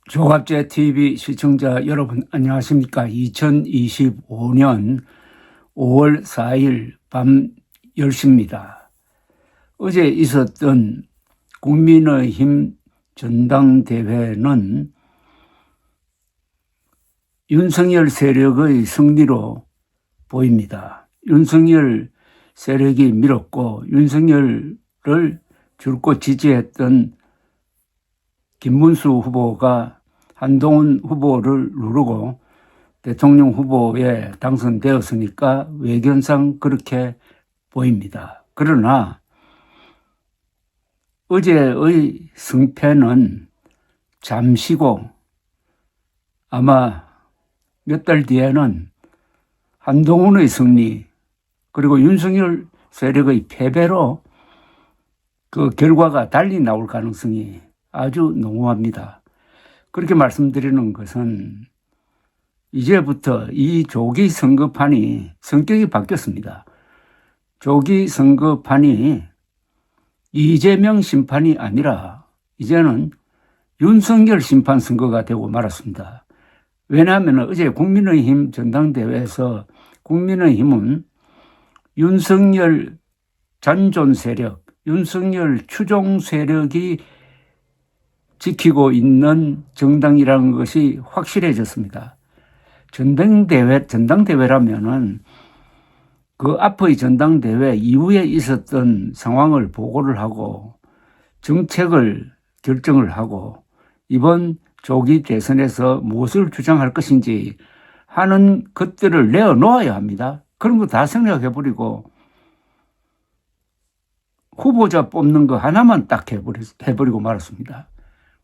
조갑제 TV 시청자 여러분 안녕하십니까? 2025년 5월 4일 밤 10시입니다. 어제 있었던 국민의힘 전당대회는 윤석열 세력의 승리로 보입니다. 윤석열 세력이 밀었고 윤석열을 줄곧 지지했던 김문수 후보가 한동훈 후보를 누르고 대통령 후보에 당선되었으니까 외견상 그렇게 보입니다. 그러나 어제의 승패는 잠시고 아마 몇 달 뒤에는 한동훈의 승리 그리고 윤석열 세력의 패배로 그 결과가 달리 나올 가능성이 아주 농후합니다. 그렇게 말씀드리는 것은 이제부터 이 조기 선거판이 성격이 바뀌었습니다. 조기 선거판이 이재명 심판이 아니라 이제는 윤석열 심판 선거가 되고 말았습니다. 왜냐하면 어제 국민의힘 전당대회에서 국민의힘은 윤석열 잔존 세력, 윤석열 추종 세력이 지키고 있는 것이 확실해졌습니다. 전당대회라면은 그 앞의 전당대회 이후에 있었던 상황을 보고를 하고 정책을 결정을 하고 이번 조기 대선에서 무엇을 주장할 것인지 하는 것들을 내어놓아야 합니다. 그런 거 다 생략해버리고 후보자 뽑는 거 하나만 딱 해버리고 말았습니다.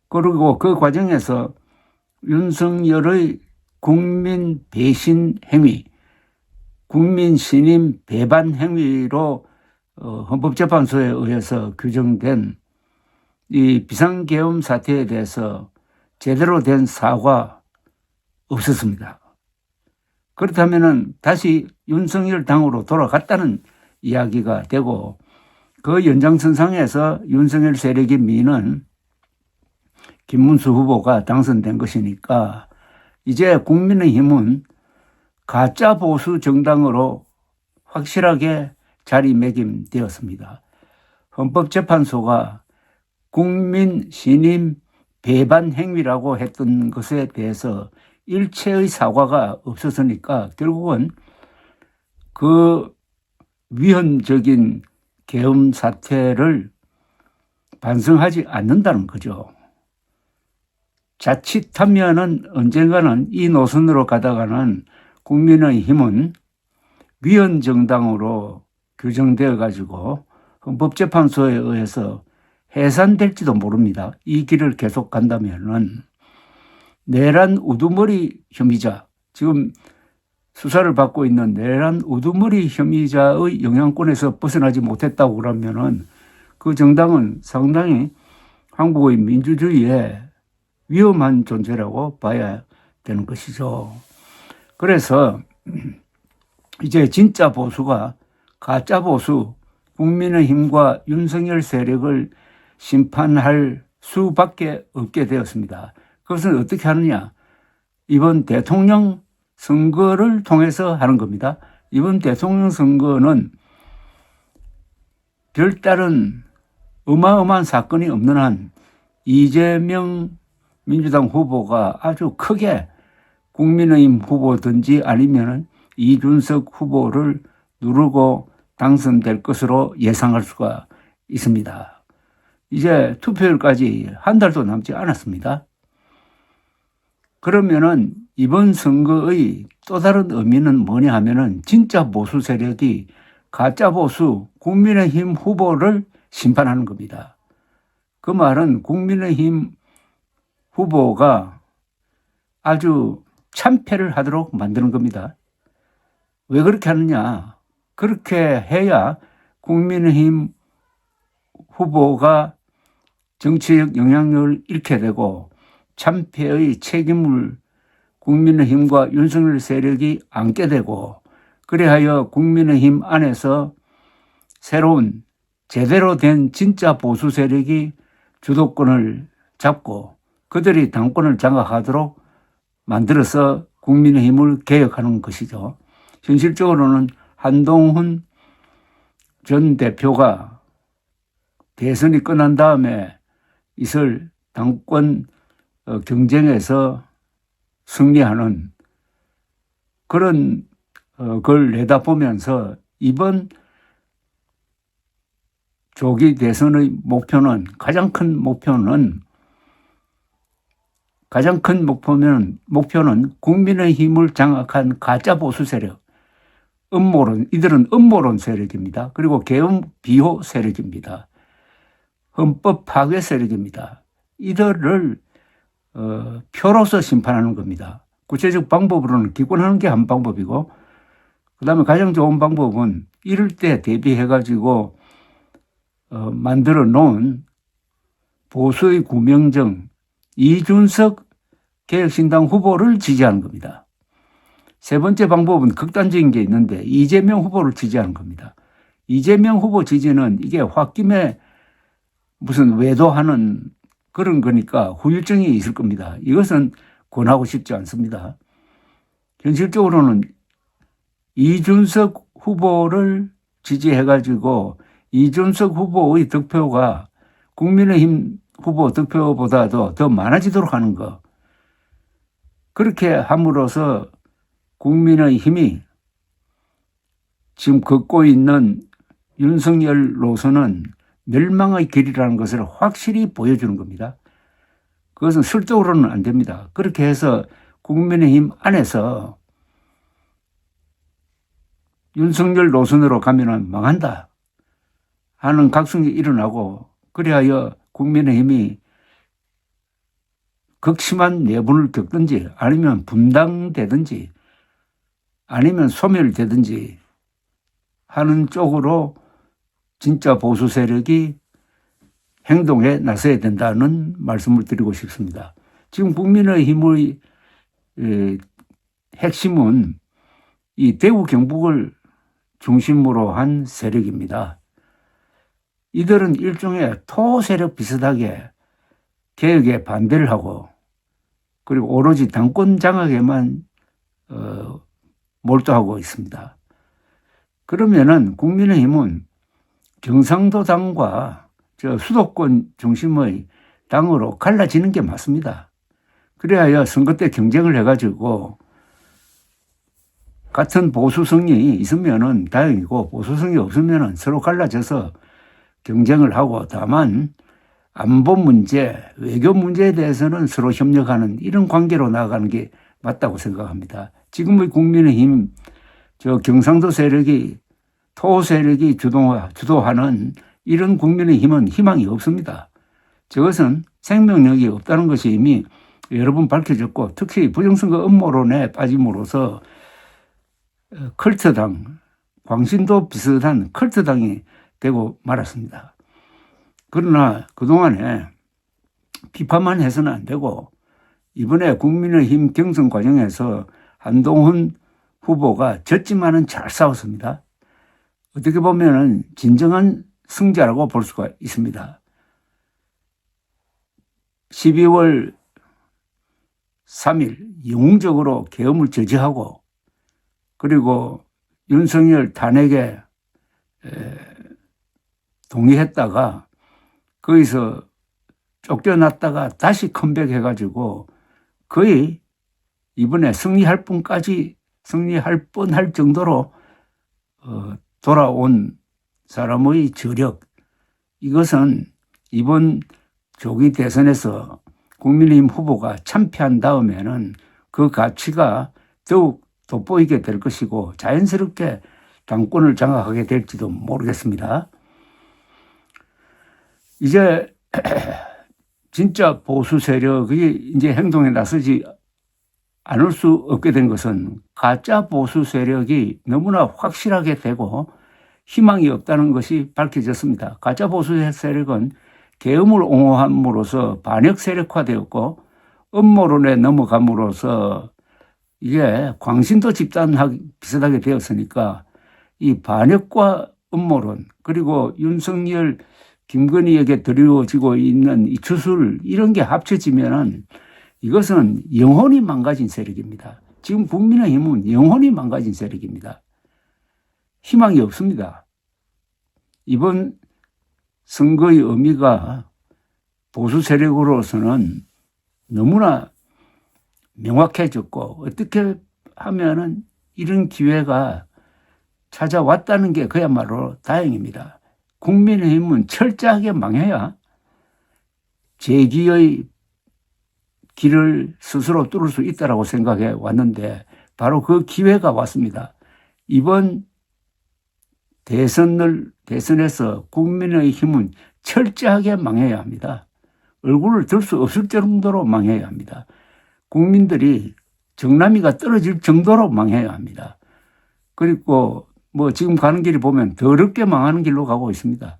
그리고 그 과정에서 윤석열의 국민 배신 행위, 국민 신임 배반 행위로 헌법재판소에 의해서 규정된 이 비상계엄 사태에 대해서 제대로 된 사과 없었습니다. 그렇다면은 다시 윤석열 당으로 돌아갔다는 이야기가 되고 그 연장선상에서 윤석열 세력이 미는 김문수 후보가 당선된 것이니까 이제 국민의힘은 가짜 보수 정당으로 확실하게 자리매김되었습니다. 헌법재판소가 국민 신임 배반 행위라고 했던 것에 대해서 일체의 사과가 없었으니까 결국은 그 위헌적인 계엄 사태를 반성하지 않는다는 거죠. 자칫하면은 언젠가는 이 노선으로 가다가는 국민의힘은 위헌정당으로 규정되어 가지고 헌법재판소에 의해서 해산될지도 모릅니다. 이 길을 계속 간다면은 내란 우두머리 혐의자, 지금 수사를 받고 있는 내란 우두머리 혐의자의 영향권에서 벗어나지 못했다고 그러면은 그 정당은 상당히 한국의 민주주의에 위험한 존재라고 봐야 되는 것이죠. 그래서 이제 진짜 보수가 가짜 보수, 국민의힘과 윤석열 세력을 심판할 수밖에 없게 되었습니다. 그것은 어떻게 하느냐? 이번 대통령 선거를 통해서 하는 겁니다. 이번 대통령 선거는 별다른 어마어마한 사건이 없는 한 이재명 민주당 후보가 아주 크게 국민의힘 후보든지 아니면 이준석 후보를 누르고 당선될 것으로 예상할 수가 있습니다. 이제 투표일까지 한 달도 남지 않았습니다. 그러면은 이번 선거의 또 다른 의미는 뭐냐 하면은 진짜 보수 세력이 가짜 보수 국민의힘 후보를 심판하는 겁니다. 그 말은 국민의힘 후보가 아주 참패를 하도록 만드는 겁니다. 왜 그렇게 하느냐? 그렇게 해야 국민의힘 후보가 정치적 영향력을 잃게 되고 참패의 책임을 국민의힘과 윤석열 세력이 안게 되고 그래하여 국민의힘 안에서 새로운 제대로 된 진짜 보수 세력이 주도권을 잡고 그들이 당권을 장악하도록 만들어서 국민의힘을 개혁하는 것이죠. 현실적으로는 한동훈 전 대표가 대선이 끝난 다음에 있을 당권 경쟁에서 승리하는 그런 걸 내다보면서 이번 조기 대선의 가장 큰 목표는 국민의힘을 장악한 가짜 보수 세력, 이들은 음모론 세력입니다. 그리고 계엄 비호 세력입니다. 헌법 파괴 세력입니다. 이들을 표로서 심판하는 겁니다. 구체적 방법으로는 기권하는 게 한 방법이고, 그 다음에 가장 좋은 방법은 이럴 때 대비해가지고 만들어 놓은 보수의 구명정 이준석 개혁신당 후보를 지지하는 겁니다. 세 번째 방법은 극단적인 게 있는데 이재명 후보를 지지하는 겁니다. 이재명 후보 지지는 이게 홧김에 무슨 외도하는 그런 거니까 후유증이 있을 겁니다. 이것은 권하고 싶지 않습니다. 현실적으로는 이준석 후보를 지지해가지고 이준석 후보의 득표가 국민의힘 후보 득표보다도 더 많아지도록 하는 거. 그렇게 함으로써 국민의힘이 지금 걷고 있는 윤석열 노선은 멸망의 길이라는 것을 확실히 보여주는 겁니다. 그것은 설득으로는 안 됩니다. 그렇게 해서 국민의힘 안에서 윤석열 노선으로 가면은 망한다 하는 각성이 일어나고, 그리하여 국민의힘이 극심한 내분을 겪든지 아니면 분당되든지 아니면 소멸되든지 하는 쪽으로 진짜 보수 세력이 행동에 나서야 된다는 말씀을 드리고 싶습니다. 지금 국민의힘의 핵심은 이 대구 경북을 중심으로 한 세력입니다. 이들은 일종의 토 세력 비슷하게 개혁에 반대를 하고, 그리고 오로지 당권 장악에만 몰두하고 있습니다. 그러면은 국민의힘은 경상도 당과 수도권 중심의 당으로 갈라지는 게 맞습니다. 그래야 선거 때 경쟁을 해가지고 같은 보수성이 있으면은 다행이고, 보수성이 없으면은 서로 갈라져서 경쟁을 하고, 다만 안보 문제, 외교 문제에 대해서는 서로 협력하는 이런 관계로 나아가는 게 맞다고 생각합니다. 지금의 국민의힘 경상도 세력이 토 세력이 주도하는 이런 국민의힘은 희망이 없습니다. 저것은 생명력이 없다는 것이 이미 여러 번 밝혀졌고, 특히 부정선거 음모론에 빠짐으로써 컬트당, 광신도 비슷한 컬트당이 되고 말았습니다. 그러나 그동안에 비판만 해서는 안 되고, 이번에 국민의힘 경선 과정에서 한동훈 후보가 졌지만은 잘 싸웠습니다. 어떻게 보면은 진정한 승자라고 볼 수가 있습니다. 12월 3일 영웅적으로 계엄을 저지하고, 그리고 윤석열 탄핵에 동의했다가 거기서 쫓겨났다가 다시 컴백해가지고 거의 이번에 승리할 뻔할 정도로 돌아온 사람의 저력, 이것은 이번 조기 대선에서 국민의힘 후보가 참패한 다음에는 그 가치가 더욱 돋보이게 될 것이고, 자연스럽게 당권을 장악하게 될지도 모르겠습니다. 이제 진짜 보수 세력이 이제 행동에 나서지 않을 수 없게 된 것은 가짜 보수 세력이 너무나 확실하게 되고 희망이 없다는 것이 밝혀졌습니다. 가짜 보수 세력은 계엄을 옹호함으로써 반역 세력화되었고, 음모론에 넘어감으로써 이게 광신도 집단 비슷하게 되었으니까 이 반역과 음모론, 그리고 윤석열 김건희에게 드리워지고 있는 이 주술 이런 게 합쳐지면은 이것은 영혼이 망가진 세력입니다. 지금 국민의힘은 영혼이 망가진 세력입니다. 희망이 없습니다. 이번 선거의 의미가 보수 세력으로서는 너무나 명확해졌고 어떻게 하면은 이런 기회가 찾아왔다는 게 그야말로 다행입니다. 국민의힘은 철저하게 망해야 재기의 길을 스스로 뚫을 수 있다고 생각해 왔는데 바로 그 기회가 왔습니다. 이번 대선에서 국민의힘은 철저하게 망해야 합니다. 얼굴을 들 수 없을 정도로 망해야 합니다. 국민들이 정남이가 떨어질 정도로 망해야 합니다. 그리고 뭐 지금 가는 길이 보면 더럽게 망하는 길로 가고 있습니다.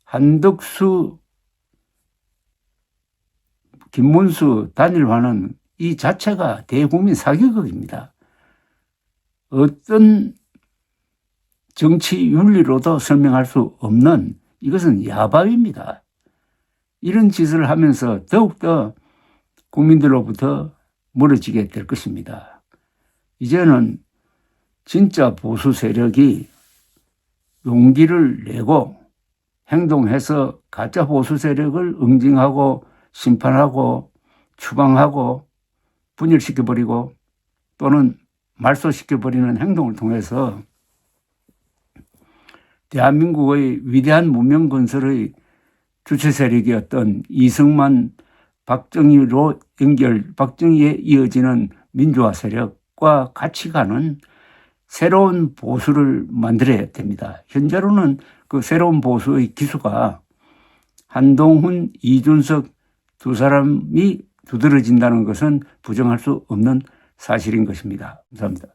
한덕수, 김문수 단일화는 이 자체가 대국민 사기극입니다. 어떤 정치 윤리로도 설명할 수 없는 이것은 야밤입니다. 이런 짓을 하면서 더욱더 국민들로부터 멀어지게 될 것입니다. 이제는 진짜 보수 세력이 용기를 내고 행동해서 가짜 보수 세력을 응징하고 심판하고 추방하고 분열시켜버리고 또는 말소시켜버리는 행동을 통해서 대한민국의 위대한 문명 건설의 주체 세력이었던 이승만, 박정희에 이어지는 민주화 세력과 같이 가는 새로운 보수를 만들어야 됩니다. 현재로는 그 새로운 보수의 기수가 한동훈, 이준석 두 사람이 두드러진다는 것은 부정할 수 없는 사실인 것입니다. 감사합니다.